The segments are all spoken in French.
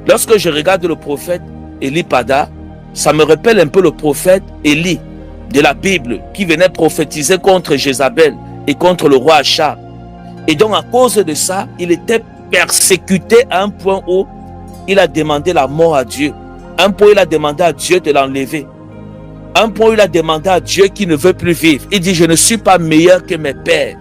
Lorsque je regarde le prophète Élie Pada, ça me rappelle un peu le prophète Élie de la Bible qui venait prophétiser contre Jézabel et contre le roi Achab. Et donc à cause de ça, il était persécuté à un point où il a demandé la mort à Dieu. Un point où il a demandé à Dieu de l'enlever. Un point où il a demandé à Dieu qui ne veut plus vivre. Il dit, je ne suis pas meilleur que mes pères.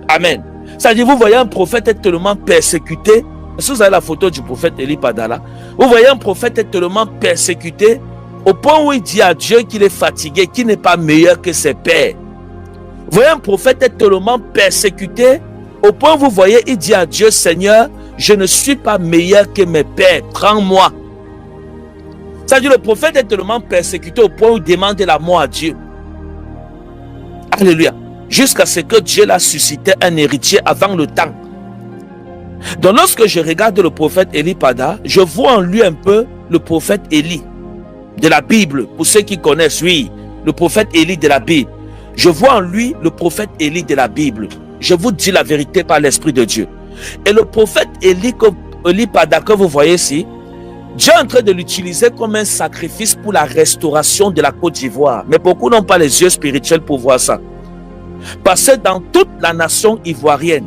Amen. C'est-à-dire, vous voyez un prophète être tellement persécuté. Si vous avez la photo du prophète Élie Pada là, vous voyez un prophète être tellement persécuté au point où il dit à Dieu qu'il est fatigué, qu'il n'est pas meilleur que ses pères. Vous voyez un prophète être tellement persécuté au point où vous voyez, il dit à Dieu, Seigneur, je ne suis pas meilleur que mes pères, prends-moi. C'est-à-dire, le prophète est tellement persécuté au point où il demande la mort à Dieu. Alléluia. Jusqu'à ce que Dieu l'a suscité un héritier avant le temps. Donc lorsque je regarde le prophète Élie Pada, je vois en lui un peu le prophète Élie de la Bible. Pour ceux qui connaissent, oui, le prophète Élie de la Bible. Je vois en lui le prophète Élie de la Bible. Je vous dis la vérité par l'Esprit de Dieu. Et le prophète Élie Pada que vous voyez ici, Dieu est en train de l'utiliser comme un sacrifice pour la restauration de la Côte d'Ivoire. Mais beaucoup n'ont pas les yeux spirituels pour voir ça. Parce que dans toute la nation ivoirienne,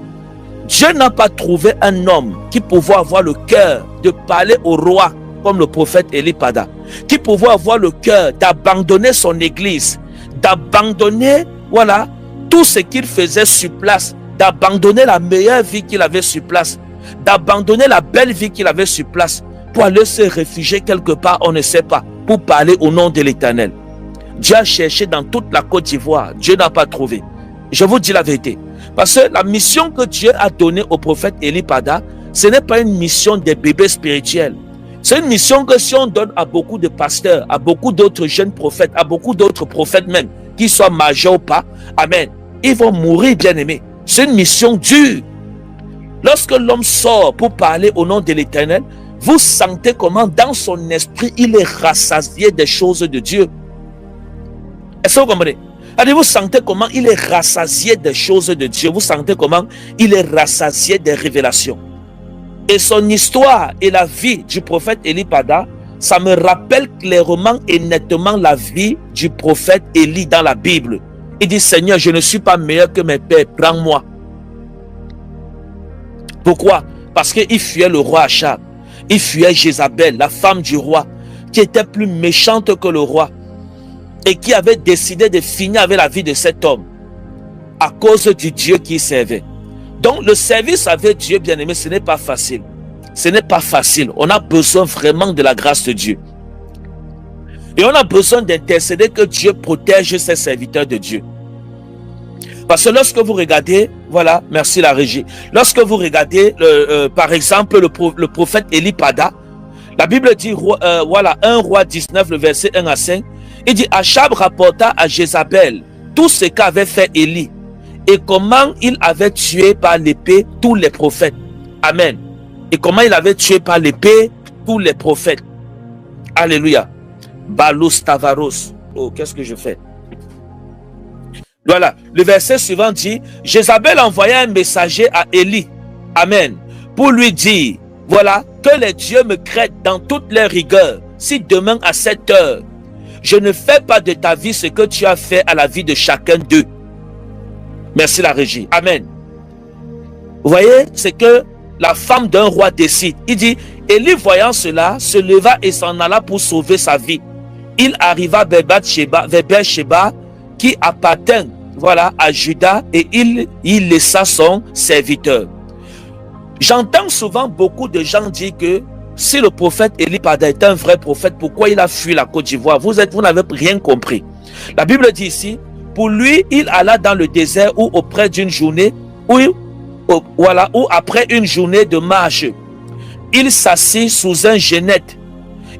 Dieu n'a pas trouvé un homme qui pouvait avoir le cœur de parler au roi comme le prophète Élie Pada, qui pouvait avoir le cœur d'abandonner son église, d'abandonner, voilà, tout ce qu'il faisait sur place, d'abandonner la meilleure vie qu'il avait sur place, d'abandonner la belle vie qu'il avait sur place, pour aller se réfugier quelque part, on ne sait pas, pour parler au nom de l'Éternel. Dieu a cherché dans toute la Côte d'Ivoire, Dieu n'a pas trouvé. Je vous dis la vérité. Parce que la mission que Dieu a donnée au prophète Élie Pada, ce n'est pas une mission des bébés spirituels. C'est une mission que si on donne à beaucoup de pasteurs, à beaucoup d'autres jeunes prophètes, à beaucoup d'autres prophètes même, qu'ils soient majeurs ou pas, amen, ils vont mourir, bien-aimés. C'est une mission dure. Lorsque l'homme sort pour parler au nom de l'Éternel, vous sentez comment dans son esprit, il est rassasié des choses de Dieu. Est-ce que vous comprenez? Allez, vous sentez comment il est rassasié des choses de Dieu. Vous sentez comment il est rassasié des révélations. Et son histoire et la vie du prophète Élie Pada, ça me rappelle clairement et nettement la vie du prophète Élie dans la Bible. Il dit, Seigneur, je ne suis pas meilleur que mes pères, prends-moi. Pourquoi? Parce qu'il fuyait le roi Achab. Il fuyait Jézabel, la femme du roi, qui était plus méchante que le roi et qui avait décidé de finir avec la vie de cet homme à cause du Dieu qu'il servait. Donc le service avec Dieu, bien aimé, ce n'est pas facile. Ce n'est pas facile. On a besoin vraiment de la grâce de Dieu. Et on a besoin d'intercéder que Dieu protège ses serviteurs de Dieu. Parce que lorsque vous regardez, voilà, merci la régie. Lorsque vous regardez, par exemple, le prophète Élie Pada, la Bible dit, voilà, 1 Roi 19, le verset 1 à 5, il dit, Achab rapporta à Jézabel tout ce qu'avait fait Élie et comment il avait tué par l'épée tous les prophètes. Amen. Et comment il avait tué par l'épée tous les prophètes. Alléluia. Balous Tavaros. Oh, qu'est-ce que je fais? Voilà, le verset suivant dit, Jézabel envoya un messager à Élie, amen, pour lui dire, voilà, que les dieux me craignent dans toute leur rigueur, si demain à cette heure, je ne fais pas de ta vie ce que tu as fait à la vie de chacun d'eux. Merci la régie, amen. Vous voyez, c'est que la femme d'un roi décide. Il dit, Élie voyant cela, se leva et s'en alla pour sauver sa vie. Il arriva vers Beersheba, qui appartint, voilà, à Juda, et il laissa son serviteur. J'entends souvent beaucoup de gens dire que si le prophète Élie Pada est un vrai prophète, pourquoi il a fui la Côte d'Ivoire? Vous n'avez rien compris. La Bible dit ici, pour lui, il alla dans le désert ou auprès d'une journée, ou après une journée de marche, il s'assit sous un genêt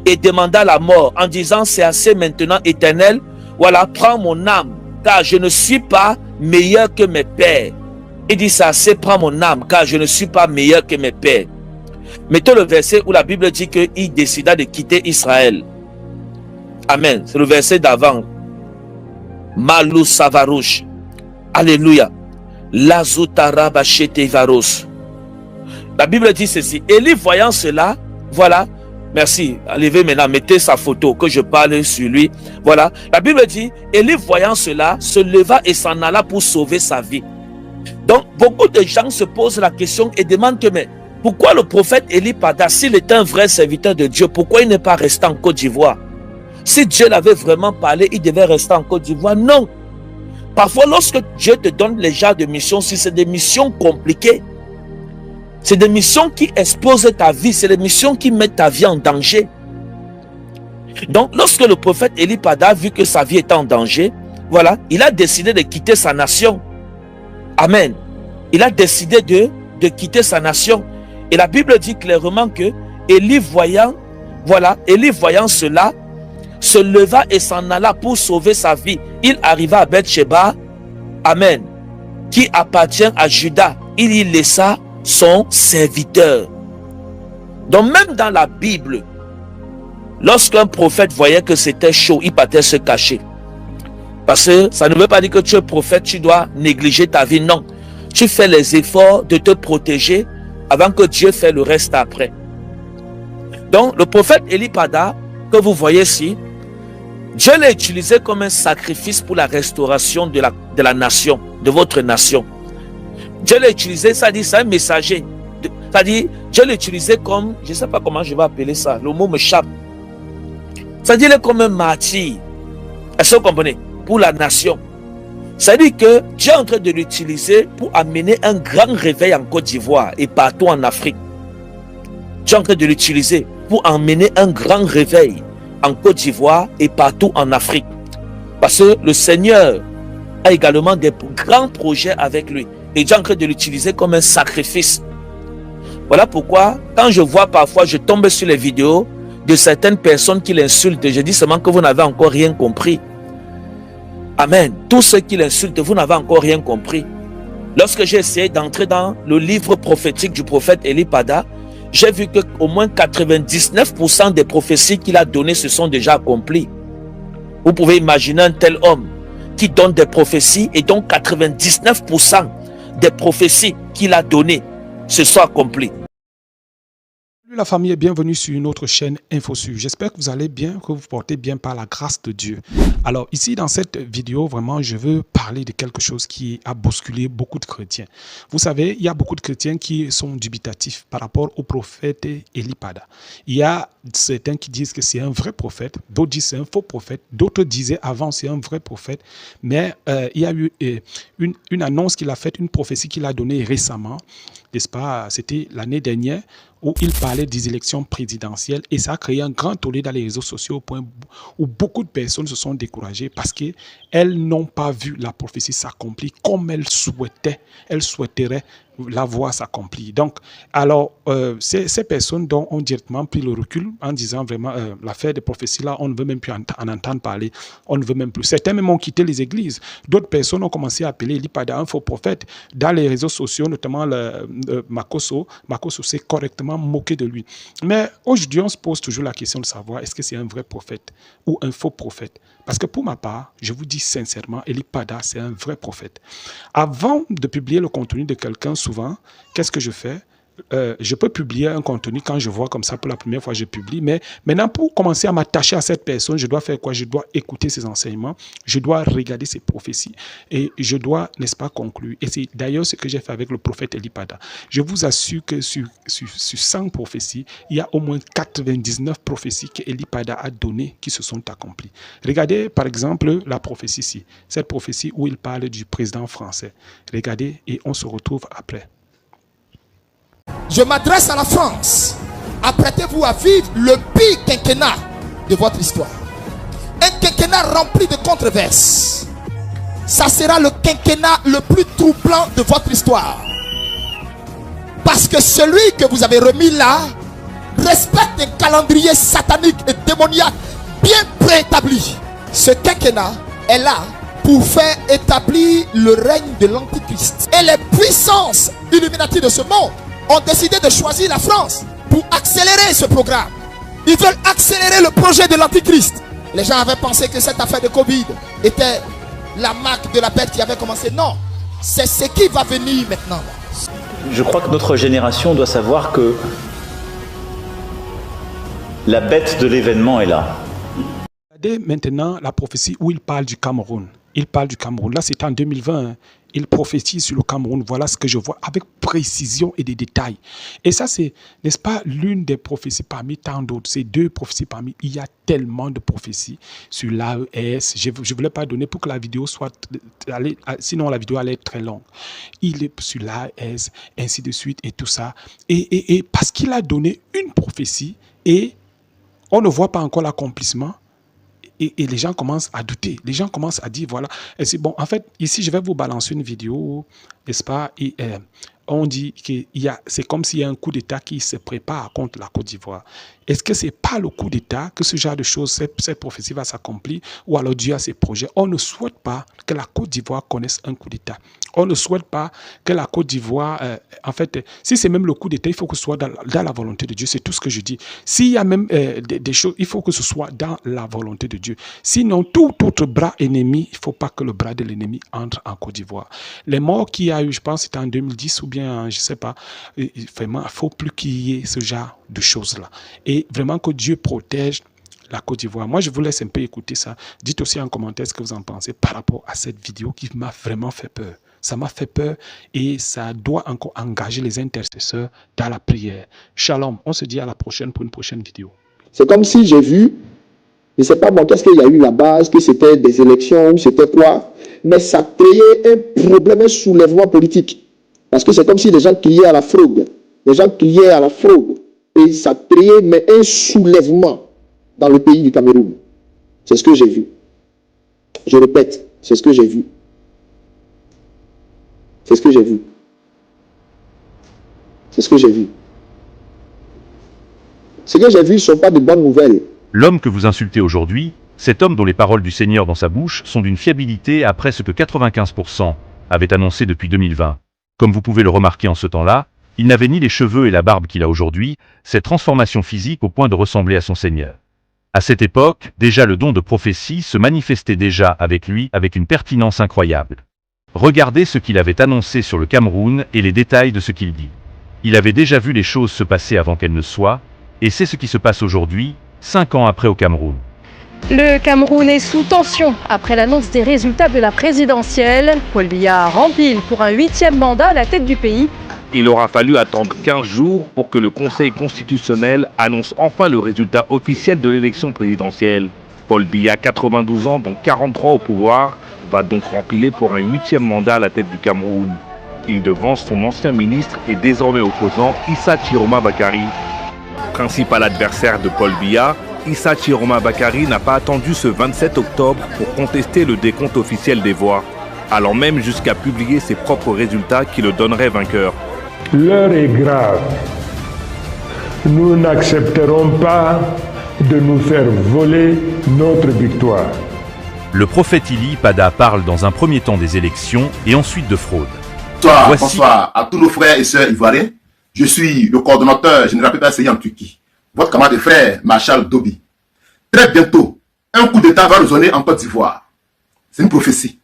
et demanda la mort en disant, c'est assez maintenant, Éternel, voilà, prends mon âme, car je ne suis pas meilleur que mes pères. Il dit ça, c'est prends mon âme, car je ne suis pas meilleur que mes pères. Mettons le verset où la Bible dit qu'il décida de quitter Israël. Amen. C'est le verset d'avant. Malou Savarouche. Alléluia. Lazoutarabachete varos. La Bible dit ceci. Élie voyant cela, voilà, Merci. Enlevez maintenant, mettez sa photo, que je parle sur lui. Voilà. La Bible dit, Élie, voyant cela, se leva et s'en alla pour sauver sa vie. Donc, beaucoup de gens se posent la question et demandent que, mais pourquoi le prophète Élie Pada, s'il était un vrai serviteur de Dieu, pourquoi il n'est pas resté en Côte d'Ivoire? Si Dieu l'avait vraiment parlé, il devait rester en Côte d'Ivoire. Non. Parfois, lorsque Dieu te donne les genres de missions, si c'est des missions compliquées, c'est des missions qui exposent ta vie, c'est des missions qui mettent ta vie en danger. Donc, lorsque le prophète Élie Pada a vu que sa vie était en danger, voilà, il a décidé de quitter sa nation. Amen. Il a décidé de quitter sa nation. Et la Bible dit clairement que Élie voyant cela, se leva et s'en alla pour sauver sa vie. Il arriva à Beth-Sheba, Amen, qui appartient à Juda. Il y laissa son serviteur. Donc même dans la Bible, lorsqu'un prophète voyait que c'était chaud, il partait se cacher. Parce que ça ne veut pas dire que tu es prophète, tu dois négliger ta vie. Non, tu fais les efforts de te protéger avant que Dieu fasse le reste après. Donc le prophète Élie Pada, que vous voyez ici, Dieu l'a utilisé comme un sacrifice pour la restauration de la nation, de votre nation. Dieu l'a utilisé, ça dit, c'est un messager. Ça dit, Dieu l'a utilisé comme, je ne sais pas comment je vais appeler ça, le mot m'échappe. Ça dit, il est comme un martyr. Est-ce que vous comprenez? Pour la nation. Ça dit que Dieu est en train de l'utiliser pour amener un grand réveil en Côte d'Ivoire et partout en Afrique. Dieu est en train de l'utiliser pour amener un grand réveil en Côte d'Ivoire et partout en Afrique. Parce que le Seigneur a également des grands projets avec lui. Et Dieu est en train de l'utiliser comme un sacrifice. Voilà pourquoi, quand je vois parfois, je tombe sur les vidéos de certaines personnes qui l'insultent. Je dis seulement que vous n'avez encore rien compris. Amen. Tous ceux qui l'insultent, vous n'avez encore rien compris. Lorsque j'ai essayé d'entrer dans le livre prophétique du prophète Élie Pada, j'ai vu qu'au moins 99% des prophéties qu'il a données se sont déjà accomplies. Vous pouvez imaginer un tel homme qui donne des prophéties et donc 99% des prophéties qu'il a données se sont accomplies. Salut la famille et bienvenue sur une autre chaîne InfoSur. J'espère que vous allez bien, que vous portez bien par la grâce de Dieu. Alors ici dans cette vidéo, vraiment je veux parler de quelque chose qui a bousculé beaucoup de chrétiens. Vous savez, il y a beaucoup de chrétiens qui sont dubitatifs par rapport au prophète Élie Pada. Il y a certains qui disent que c'est un vrai prophète, d'autres disent que c'est un faux prophète, d'autres disaient avant c'est un vrai prophète. Mais il y a eu une annonce qu'il a faite, une prophétie qu'il a donnée récemment, n'est-ce pas? C'était l'année dernière, où il parlait des élections présidentielles et ça a créé un grand tollé dans les réseaux sociaux au point où beaucoup de personnes se sont découragées parce qu'elles n'ont pas vu la prophétie s'accomplir comme elles souhaitaient. Elles souhaiteraient la voir s'accomplir. Donc, alors, ces personnes dont ont directement pris le recul en disant vraiment l'affaire des prophéties là, on ne veut même plus en entendre parler, on ne veut même plus. Certains même ont quitté les églises. D'autres personnes ont commencé à appeler Élie Pada un faux prophète dans les réseaux sociaux, notamment Makosso. Makosso s'est correctement moqué de lui. Mais aujourd'hui, on se pose toujours la question de savoir est-ce que c'est un vrai prophète ou un faux prophète. Parce que pour ma part, je vous dis sincèrement, Élie Pada, c'est un vrai prophète. Avant de publier le contenu de quelqu'un, souvent, qu'est-ce que je fais? Je peux publier un contenu quand je vois comme ça pour la première fois je publie, mais maintenant pour commencer à m'attacher à cette personne, je dois faire quoi? Je dois écouter ses enseignements, je dois regarder ses prophéties et je dois, n'est-ce pas, conclure. Et c'est d'ailleurs ce que j'ai fait avec le prophète Élie Pada. Je vous assure que sur 100 prophéties, il y a au moins 99 prophéties que Élie Pada a données qui se sont accomplies. Regardez par exemple la prophétie ici, cette prophétie où il parle du président français. Regardez et on se retrouve après. Je m'adresse à la France. Apprêtez-vous à vivre le pire quinquennat de votre histoire. Un quinquennat rempli de controverses. Ça sera le quinquennat le plus troublant de votre histoire. Parce que celui que vous avez remis là respecte un calendrier satanique et démoniaque bien préétabli. Ce quinquennat est là pour faire établir le règne de l'Antichrist. Et les puissances illuminati de ce monde ont décidé de choisir la France pour accélérer ce programme. Ils veulent accélérer le projet de l'Antichrist. Les gens avaient pensé que cette affaire de Covid était la marque de la bête qui avait commencé. Non, c'est ce qui va venir maintenant. Je crois que notre génération doit savoir que La bête de l'événement est là. Regardez maintenant la prophétie où il parle du Cameroun. Il parle du Cameroun. Là, c'est en 2020. Il prophétise sur le Cameroun. Voilà ce que je vois avec précision et des détails. Et ça, c'est, n'est-ce pas, l'une des prophéties parmi tant d'autres. C'est deux prophéties parmi. Il y a tellement de prophéties sur l'AES. Je ne voulais pas donner pour que la vidéo soit... sinon, la vidéo allait être très longue. Il est sur l'AES, ainsi de suite, et tout ça. Et parce qu'il a donné une prophétie et on ne voit pas encore l'accomplissement. Et les gens commencent à douter. Les gens commencent à dire, voilà. Et c'est bon, en fait, ici, je vais vous balancer une vidéo, n'est-ce pas? Et on dit que c'est comme s'il y a un coup d'État qui se prépare contre la Côte d'Ivoire. Est-ce que ce n'est pas le coup d'État que ce genre de choses, cette prophétie va s'accomplir? Ou alors Dieu a ses projets? On ne souhaite pas que la Côte d'Ivoire connaisse un coup d'État. On ne souhaite pas que la Côte d'Ivoire, en fait, si c'est même le coup d'État, il faut que ce soit dans la volonté de Dieu. C'est tout ce que je dis. S'il y a même des choses, il faut que ce soit dans la volonté de Dieu. Sinon, tout autre bras ennemi, il ne faut pas que le bras de l'ennemi entre en Côte d'Ivoire. Les morts qu'il y a eu, je pense, c'était en 2010 ou bien, je ne sais pas, vraiment, il ne faut plus qu'il y ait ce genre de choses-là. Et vraiment que Dieu protège la Côte d'Ivoire. Moi, je vous laisse un peu écouter ça. Dites aussi en commentaire ce que vous en pensez par rapport à cette vidéo qui m'a vraiment fait peur. Ça m'a fait peur et ça doit encore engager les intercesseurs dans la prière. Shalom, on se dit à la prochaine pour une prochaine vidéo. C'est comme si j'ai vu, je ne sais pas moi, qu'est-ce qu'il y a eu là-bas, est-ce que c'était des élections, c'était quoi, mais ça créait un problème, un soulèvement politique. Parce que c'est comme si les gens criaient à la fraude. Les gens criaient à la fraude. Et ça créait mais un soulèvement dans le pays du Cameroun. C'est ce que j'ai vu. Je répète, c'est ce que j'ai vu. C'est ce que j'ai vu. C'est ce que j'ai vu. Ce que j'ai vu ne sont pas de bonnes nouvelles. L'homme que vous insultez aujourd'hui, cet homme dont les paroles du Seigneur dans sa bouche sont d'une fiabilité après ce que 95% avaient annoncé depuis 2020. Comme vous pouvez le remarquer en ce temps-là, il n'avait ni les cheveux et la barbe qu'il a aujourd'hui, cette transformation physique au point de ressembler à son Seigneur. À cette époque, déjà le don de prophétie se manifestait déjà avec lui avec une pertinence incroyable. Regardez ce qu'il avait annoncé sur le Cameroun et les détails de ce qu'il dit. Il avait déjà vu les choses se passer avant qu'elles ne soient, et c'est ce qui se passe aujourd'hui, 5 ans après au Cameroun. Le Cameroun est sous tension après l'annonce des résultats de la présidentielle. Paul Biya rempile pour un 8e mandat à la tête du pays. Il aura fallu attendre 15 jours pour que le Conseil constitutionnel annonce enfin le résultat officiel de l'élection présidentielle. Paul Biya, 92 ans, dont 43 au pouvoir, va donc remplir pour un 8e mandat à la tête du Cameroun. Il devance son ancien ministre et désormais opposant Issa Chiroma Bakary. Principal adversaire de Paul Biya, Issa Chiroma Bakary n'a pas attendu ce 27 octobre pour contester le décompte officiel des voix, allant même jusqu'à publier ses propres résultats qui le donneraient vainqueur. L'heure est grave. Nous n'accepterons pas de nous faire voler notre victoire. Le prophète Eli Pada parle dans un premier temps des élections et ensuite de fraude. Bonsoir à tous nos frères et sœurs ivoiriens. Je suis le coordonnateur général PPACI en Turquie. Votre camarade de frère, Marshal Dobi. Très bientôt, un coup d'État va résonner en Côte d'Ivoire. C'est une prophétie.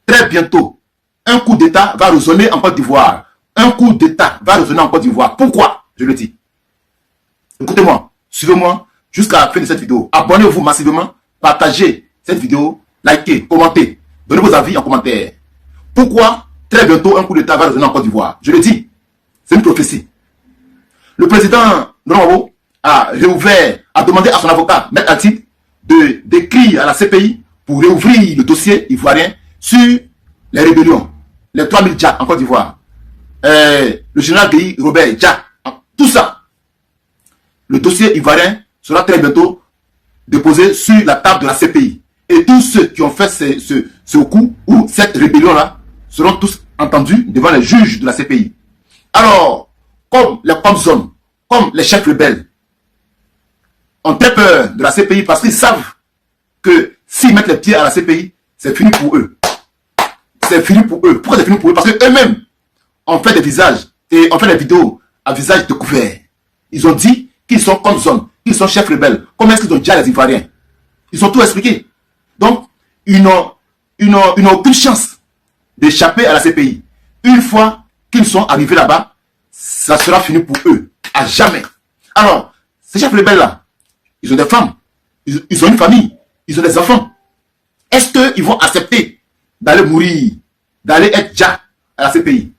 Très bientôt, un coup d'État va résonner en Côte d'Ivoire. Un coup d'État va résonner en Côte d'Ivoire. Pourquoi? Je le dis. Écoutez-moi, suivez-moi jusqu'à la fin de cette vidéo. Abonnez-vous massivement, partagez cette vidéo, likez, commentez, donnez vos avis en commentaire. Pourquoi très bientôt un coup d'État va résonner en Côte d'Ivoire? Je le dis, c'est une prophétie. Le président Noro a réouvert, a demandé à son avocat, Maître Atib, d'écrire à la CPI pour réouvrir le dossier ivoirien sur les rébellions, les 3000 Dja en Côte d'Ivoire, le général Guy Robert Dja, tout ça. Le dossier ivoirien sera très bientôt déposé sur la table de la CPI. Et tous ceux qui ont fait ce coup ou cette rébellion-là seront tous entendus devant les juges de la CPI. Alors, comme les Comzone, comme les chefs rebelles, ont très peur de la CPI parce qu'ils savent que s'ils mettent les pieds à la CPI, c'est fini pour eux. C'est fini pour eux. Pourquoi c'est fini pour eux? Parce qu'eux-mêmes ont fait des visages et ont fait des vidéos à visage découvert. Ils ont dit qu'ils sont Comzone, qu'ils sont chefs rebelles. Comment est-ce qu'ils ont dit à les Ivoiriens? Ils ont tout expliqué. Donc, ils n'ont aucune chance d'échapper à la CPI. Une fois qu'ils sont arrivés là-bas, ça sera fini pour eux, à jamais. Alors, Ces chefs rebelles-là, ils ont des femmes, ils ont une famille, ils ont des enfants. Est-ce qu'ils vont accepter d'aller mourir, d'aller être déjà à la CPI?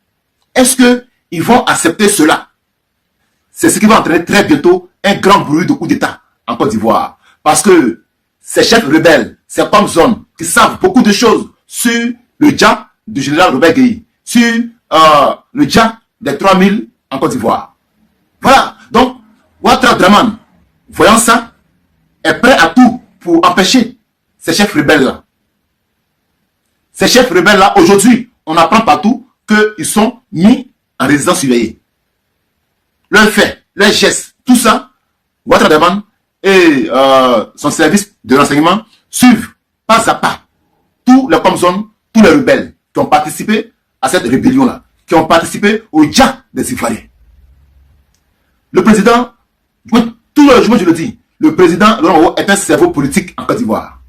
Est-ce qu'ils vont accepter cela? C'est ce qui va entraîner très bientôt un grand bruit de coup d'État en Côte d'Ivoire. Parce que ces chefs rebelles, ces femmes zones qui savent beaucoup de choses sur le dja du général Robert Gueye, sur le dja des 3000 en Côte d'Ivoire. Voilà. Donc, Ouattara Draman, voyant ça, est prêt à tout pour empêcher ces chefs rebelles-là. Ces chefs rebelles-là, aujourd'hui, on apprend partout qu'ils sont mis en résidence surveillée. Leurs faits, leurs gestes, tout ça, Ouattara Draman et son service de renseignement suivent pas à pas tous les comzones, tous les rebelles qui ont participé à cette rébellion-là, qui ont participé au dja des Ivoiriens. Le président, tout le jour je le dis, le président Laurent Gbagbo est un cerveau politique en Côte d'Ivoire.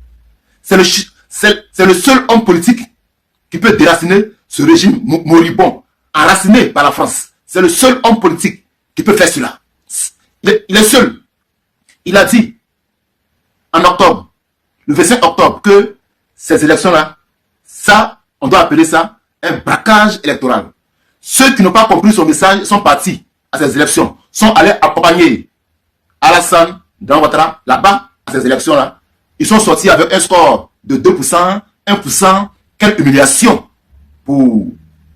C'est le seul homme politique qui peut déraciner ce régime moribond, enraciné par la France. C'est le seul homme politique qui peut faire cela. Il est seul. Il a dit en octobre, le 25 octobre, que ces élections-là, ça, on doit appeler ça un braquage électoral. Ceux qui n'ont pas compris son message sont partis à ces élections, sont allés accompagner Alassane Ouattara là-bas, à ces élections-là. Ils sont sortis avec un score de 2%, 1%, quelle humiliation pour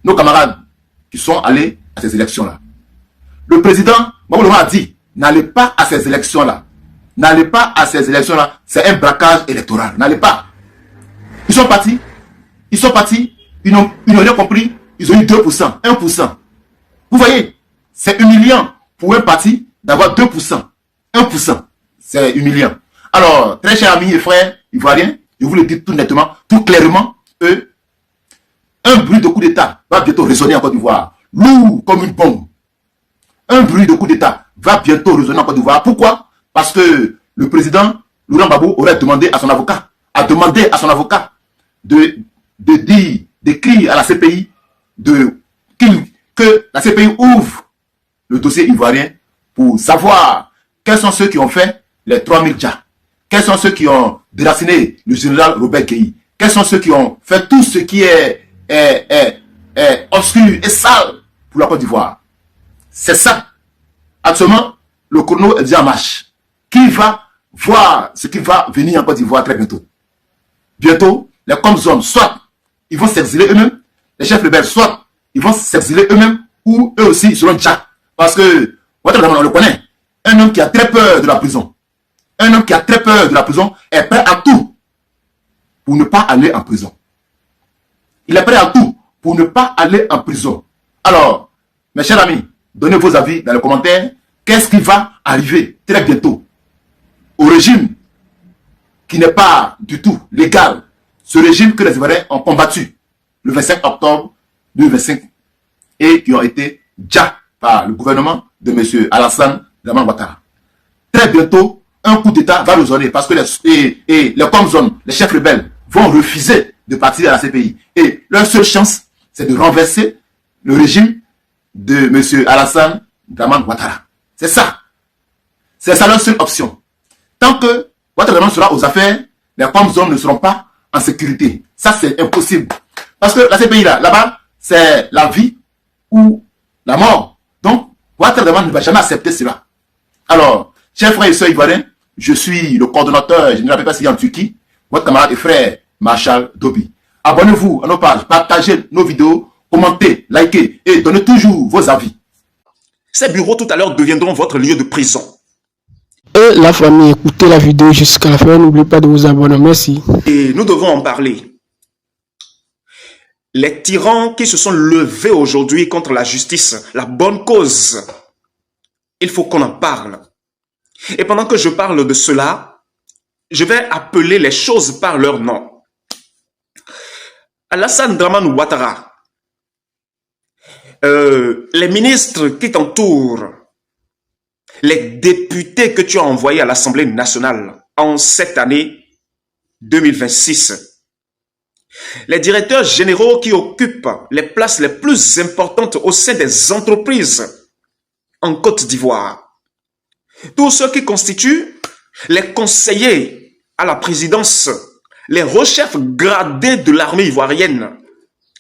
nos camarades qui sont allés à ces élections-là. Le président Gbagbo a dit, n'allez pas à ces élections-là. N'allez pas à ces élections-là. C'est un braquage électoral. N'allez pas. Ils sont partis. Ils sont partis. Ils n'ont rien compris. Ils ont eu 2%, 1%. Vous voyez, c'est humiliant pour un parti d'avoir 2%, 1%. C'est humiliant. Alors, très chers amis et frères ivoiriens, je vous le dis tout nettement, tout clairement, un bruit de coup d'État va bientôt résonner en Côte d'Ivoire. Lourd comme une bombe. Un bruit de coup d'État va bientôt résonner en Côte d'Ivoire. Pourquoi? Parce que le président Laurent Gbagbo aurait demandé à son avocat, d'écrire à la CPI que la CPI ouvre le dossier ivoirien pour savoir quels sont ceux qui ont fait les 3000 dja, quels sont ceux qui ont déraciné le général Robert Gueye, quels sont ceux qui ont fait tout ce qui est obscur et sale pour la Côte d'Ivoire. C'est ça. Actuellement, le chrono est déjà en marche. Qui va voir ce qui va venir en Côte d'Ivoire très bientôt? Bientôt, les comzones, soit ils vont s'exiler eux-mêmes, les chefs rebelles, soit ils vont s'exiler eux-mêmes, ou eux aussi seront dja. Parce que, on le connaît, un homme qui a très peur de la prison, un homme qui a très peur de la prison est prêt à tout pour ne pas aller en prison. Il est prêt à tout pour ne pas aller en prison. Alors, mes chers amis, donnez vos avis dans les commentaires. Qu'est-ce qui va arriver très bientôt au régime qui n'est pas du tout légal, ce régime que les Ivoiriens ont combattu le 25 octobre 2025 et qui ont été dja par le gouvernement de M. Alassane Ouattara. Très bientôt, un coup d'État va résonner parce que les comzones, les chefs rebelles vont refuser de partir à la CPI. Et leur seule chance, c'est de renverser le régime de M. Alassane Ouattara. C'est ça. C'est ça leur seule option. Tant que Ouattara sera aux affaires, les comzones ne seront pas en sécurité. Ça, c'est impossible. Parce que la CPI, là-bas, c'est la vie ou la mort. Donc, Ouattara ne va jamais accepter cela. Alors, chers frères et sœurs ivoiriens, je suis le coordonnateur général PPCI en Turquie, votre camarade et frère Marshal Dobi. Abonnez-vous à nos pages, partagez nos vidéos, commentez, likez et donnez toujours vos avis. Ces bureaux tout à l'heure deviendront votre lieu de prison. Et la famille, écoutez la vidéo jusqu'à la fin, n'oubliez pas de vous abonner, merci. Et nous devons en parler. Les tyrans qui se sont levés aujourd'hui contre la justice, la bonne cause, il faut qu'on en parle. Et pendant que je parle de cela, je vais appeler les choses par leur nom. Alassane Ouattara, les ministres qui t'entourent, les députés que tu as envoyés à l'Assemblée nationale en cette année 2026, les directeurs généraux qui occupent les places les plus importantes au sein des entreprises en Côte d'Ivoire, tous ceux qui constituent les conseillers à la présidence, les hauts-chefs gradés de l'armée ivoirienne,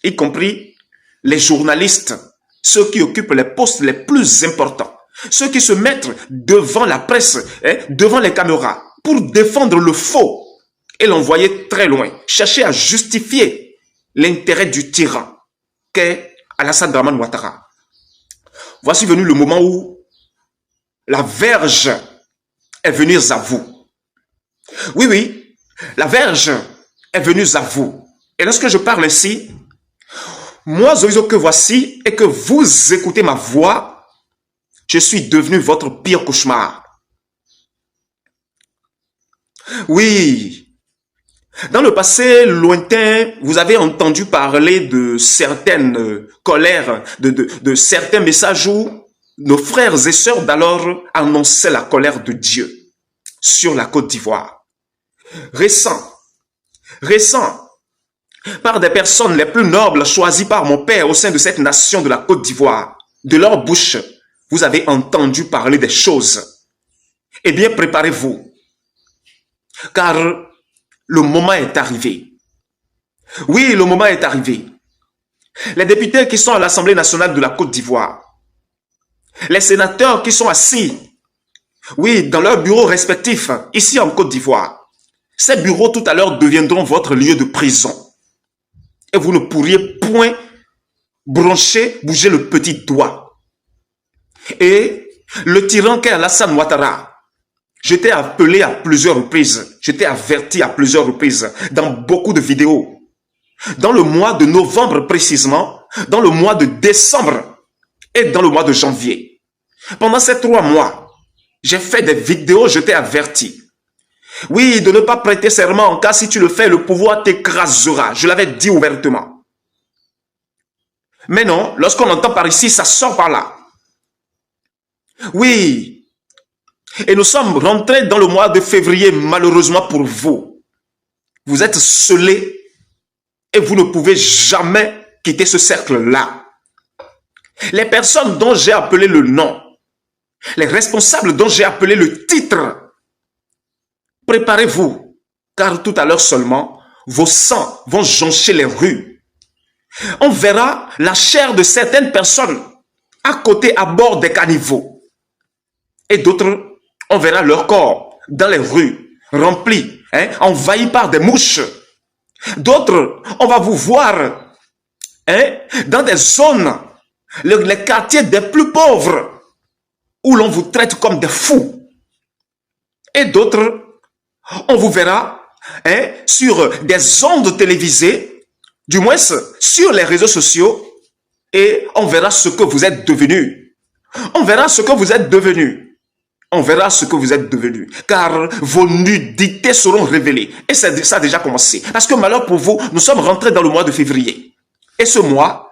y compris les journalistes, ceux qui occupent les postes les plus importants, ceux qui se mettent devant la presse, devant les caméras, pour défendre le faux et l'envoyer très loin, chercher à justifier l'intérêt du tyran qu'est Alassane Dramane Ouattara. Voici venu le moment où la verge est venue à vous. Oui, oui, la verge est venue à vous. Et lorsque je parle ainsi, moi, Zoïzo, que voici, et que vous écoutez ma voix, je suis devenu votre pire cauchemar. Oui, dans le passé lointain, vous avez entendu parler de certaines colères, de certains messages où nos frères et sœurs d'alors annonçaient la colère de Dieu sur la Côte d'Ivoire. Récent, par des personnes les plus nobles choisies par mon père au sein de cette nation de la Côte d'Ivoire, de leur bouche, vous avez entendu parler des choses. Eh bien, préparez-vous, car le moment est arrivé. Oui, le moment est arrivé. Les députés qui sont à l'Assemblée nationale de la Côte d'Ivoire, les sénateurs qui sont assis, oui, dans leurs bureaux respectifs, ici en Côte d'Ivoire, ces bureaux tout à l'heure deviendront votre lieu de prison. Et vous ne pourriez point bouger le petit doigt. Et le tyran qu'est Alassane Ouattara, je t'ai appelé à plusieurs reprises, je t'ai averti à plusieurs reprises dans beaucoup de vidéos. Dans le mois de novembre précisément, dans le mois de décembre et dans le mois de janvier. Pendant ces 3 mois, j'ai fait des vidéos, je t'ai averti. Oui, de ne pas prêter serment, car si tu le fais, le pouvoir t'écrasera. Je l'avais dit ouvertement. Mais non, lorsqu'on entend par ici, ça sort par là. Oui. Et nous sommes rentrés dans le mois de février, malheureusement pour vous. Vous êtes scellés et vous ne pouvez jamais quitter ce cercle-là. Les personnes dont j'ai appelé le nom, les responsables dont j'ai appelé le titre, préparez-vous, car tout à l'heure seulement, vos sangs vont joncher les rues. On verra la chair de certaines personnes à côté, à bord des caniveaux. Et d'autres, on verra leur corps dans les rues, remplis, envahis par des mouches. D'autres, on va vous voir dans des zones, les quartiers des plus pauvres, où l'on vous traite comme des fous. Et d'autres, on vous verra sur des ondes télévisées, du moins sur les réseaux sociaux, et on verra ce que vous êtes devenus. On verra ce que vous êtes devenus. On verra ce que vous êtes devenus. Car vos nudités seront révélées. Et ça a déjà commencé. Parce que malheur pour vous, nous sommes rentrés dans le mois de février. Et ce mois,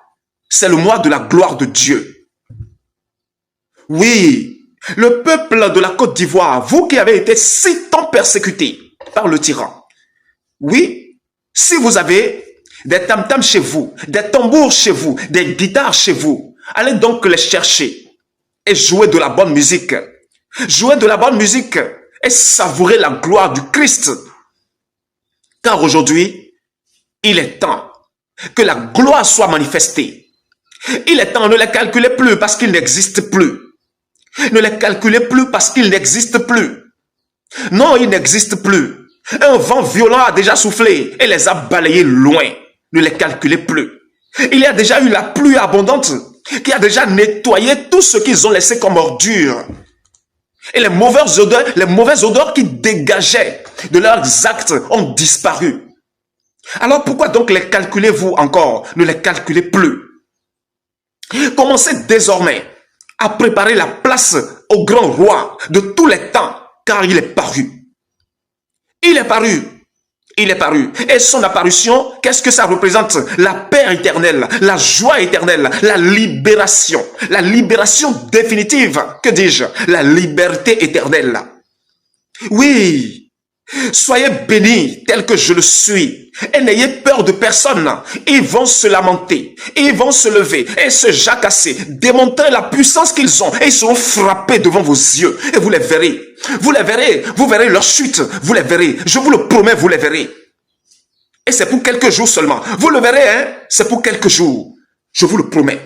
c'est le mois de la gloire de Dieu. Oui. Le peuple de la Côte d'Ivoire, vous qui avez été si tant persécutés par le tyran. Oui, si vous avez des tam-tams chez vous, des tambours chez vous, des guitares chez vous, allez donc les chercher et jouer de la bonne musique. Jouer de la bonne musique et savourer la gloire du Christ. Car aujourd'hui, il est temps que la gloire soit manifestée. Il est temps, ne les calculez plus parce qu'ils n'existent plus. Ne les calculez plus parce qu'ils n'existent plus. Non, ils n'existent plus. Un vent violent a déjà soufflé et les a balayés loin. Ne les calculez plus. Il y a déjà eu la pluie abondante qui a déjà nettoyé tout ce qu'ils ont laissé comme ordure. Et les mauvaises odeurs qui dégageaient de leurs actes ont disparu. Alors pourquoi donc les calculez-vous encore? Ne les calculez plus. Commencez désormais à préparer la place au grand roi de tous les temps, car il est paru. Il est paru. Il est paru. Et son apparition, qu'est-ce que ça représente? La paix éternelle, la joie éternelle, la libération définitive, que dis-je? La liberté éternelle. Oui, Soyez bénis tel que je le suis et n'ayez peur de personne. Ils vont se lamenter, ils vont se lever et se jacasser, démontrer la puissance qu'ils ont et ils seront frappés devant vos yeux et vous les verrez. Vous les verrez, vous verrez leur chute, vous les verrez. Je vous le promets, vous les verrez. Et c'est pour quelques jours seulement. Vous le verrez, hein? C'est pour quelques jours. Je vous le promets.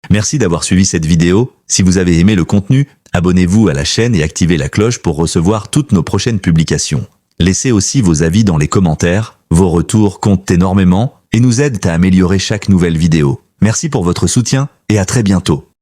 Merci d'avoir suivi cette vidéo. Si vous avez aimé le contenu, abonnez-vous à la chaîne et activez la cloche pour recevoir toutes nos prochaines publications. Laissez aussi vos avis dans les commentaires. Vos retours comptent énormément et nous aident à améliorer chaque nouvelle vidéo. Merci pour votre soutien et à très bientôt.